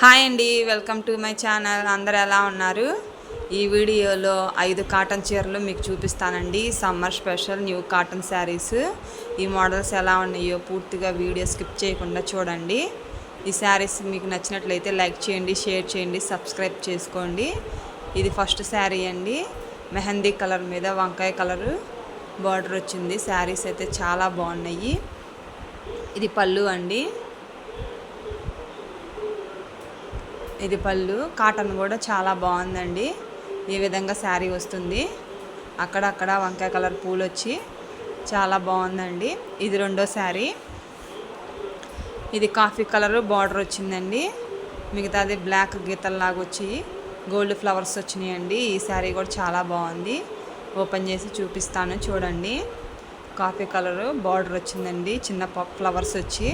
Hi అండి, welcome to my channel. అందరు ఎలా ఉన్నారు? ఈ వీడియోలో 5 కాటన్ చీరలు మీకు చూపిస్తానండి. Summer special new cotton saris. ఈ మోడల్స్ ఎలా ఉన్నాయో పూర్తిగా వీడియో స్కిప్ చేయకుండా చూడండి. ఈ శారీస్ మీకు నచ్చినట్లయితే లైక్ చేయండి, షేర్ చేయండి, సబ్స్క్రైబ్ చేసుకోండి. ఇది ఫస్ట్ శారీ అండి. మెహందీ కలర్ మీద వంకాయ కలరు బార్డర్ వచ్చింది. శారీస్ అయితే చాలా బాగున్నాయి. ఇది పళ్ళు అండి. ఇది పళ్ళు. కాటన్ కూడా చాలా బాగుందండి. ఈ విధంగా శారీ వస్తుంది. అక్కడక్కడ వంకాయ కలర్ పూలు వచ్చి చాలా బాగుందండి. ఇది రెండో శారీ. ఇది కాఫీ కలర్ బార్డర్ వచ్చిందండి. మిగతాది బ్లాక్ గీతల్లాగా వచ్చి గోల్డ్ ఫ్లవర్స్ వచ్చినాయండి. ఈ శారీ కూడా చాలా బాగుంది. ఓపెన్ చేసి చూపిస్తాను చూడండి. కాఫీ కలర్ బార్డర్ వచ్చిందండి. చిన్న ఫ్లవర్స్ వచ్చి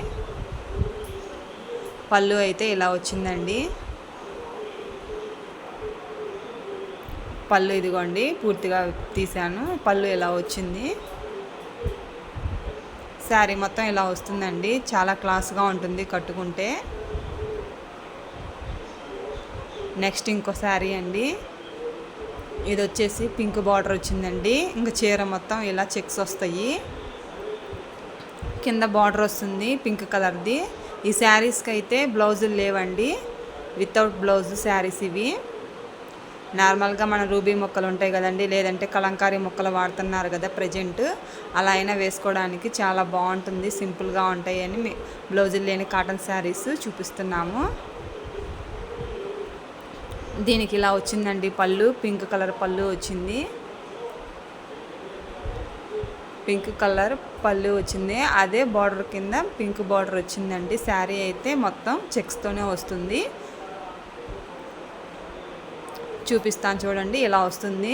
పళ్ళు అయితే ఇలా వచ్చిందండి. పళ్ళు ఇదిగోండి, పూర్తిగా తీసాను. పళ్ళు ఇలా వచ్చింది. శారీ మొత్తం ఇలా వస్తుందండి. చాలా క్లాస్గా ఉంటుంది కట్టుకుంటే. నెక్స్ట్ ఇంకో శారీ అండి. ఇది వచ్చేసి పింక్ బార్డర్ వచ్చిందండి. ఇంకా చీర మొత్తం ఇలా చెక్స్ వస్తాయి. కింద బార్డర్ వస్తుంది పింక్ కలర్ది. ఈ శారీస్కి అయితే బ్లౌజులు లేవండి. వితౌట్ బ్లౌజ్ శారీస్ ఇవి. నార్మల్గా మన రూబీ మొక్కలు ఉంటాయి కదండి, లేదంటే కలంకారీ మొక్కలు వాడుతున్నారు కదా ప్రజెంట్, అలా అయినా వేసుకోవడానికి చాలా బాగుంటుంది. సింపుల్గా ఉంటాయని బ్లౌజులు లేని కాటన్ శారీస్ చూపిస్తున్నాము. దీనికి ఇలా వచ్చిందండి పళ్ళు. పింక్ కలర్ పళ్ళు వచ్చింది. పింక్ కలర్ పళ్ళు వచ్చింది. అదే బార్డర్ కింద పింక్ బార్డర్ వచ్చిందండి. శారీ అయితే మొత్తం చెక్స్తోనే వస్తుంది. చూపిస్తాను చూడండి, ఇలా వస్తుంది.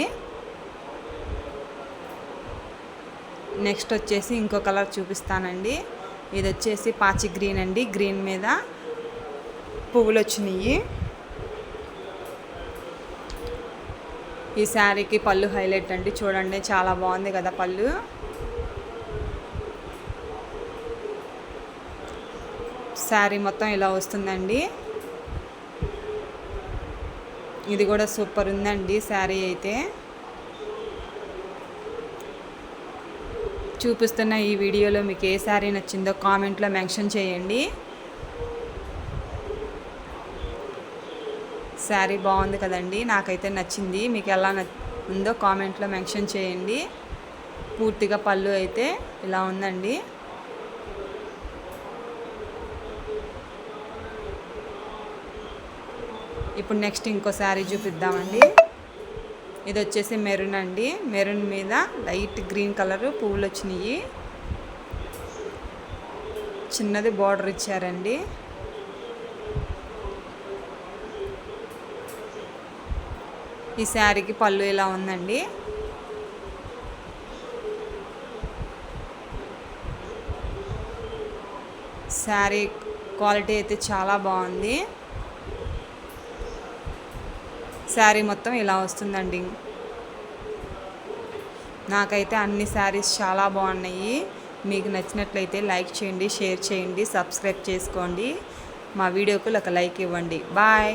నెక్స్ట్ వచ్చేసి ఇంకో కలర్ చూపిస్తానండి. ఇది వచ్చేసి పాచి గ్రీన్ అండి. గ్రీన్ మీద పువ్వులు వచ్చినాయి. ఈ శారీకి పళ్ళు హైలైట్ అండి. చూడండి, చాలా బాగుంది కదా పళ్ళు. శారీ మొత్తం ఇలా వస్తుందండి. ఇది కూడా సూపర్ ఉందండి శారీ అయితే. చూపిస్తున్న ఈ వీడియోలో మీకు ఏ శారీ నచ్చిందో కామెంట్లో మెన్షన్ చేయండి. శారీ బాగుంది కదండి, నాకైతే నచ్చింది. మీకు ఎలా ఉందో కామెంట్లో మెన్షన్ చేయండి. పూర్తిగా పళ్ళు అయితే ఇలా ఉందండి. ఇప్పుడు నెక్స్ట్ ఇంకో శారీ చూపిద్దామండి. ఇది వచ్చేసి మెరూన్ అండి. మెరూన్ మీద లైట్ గ్రీన్ కలర్ పువ్వులు వచ్చినాయి. చిన్నది బార్డర్ ఇచ్చారండి. ఈ శారీకి పళ్ళు ఇలా ఉందండి. శారీ క్వాలిటీ అయితే చాలా బాగుంది. శారీ మొత్తం ఇలా వస్తుందండి. నాకైతే అన్ని శారీస్ చాలా బాగున్నాయి. మీకు నచ్చినట్లయితే లైక్ చేయండి, షేర్ చేయండి, సబ్స్క్రైబ్ చేసుకోండి. మా వీడియోకి ఒక లైక్ ఇవ్వండి. బాయ్.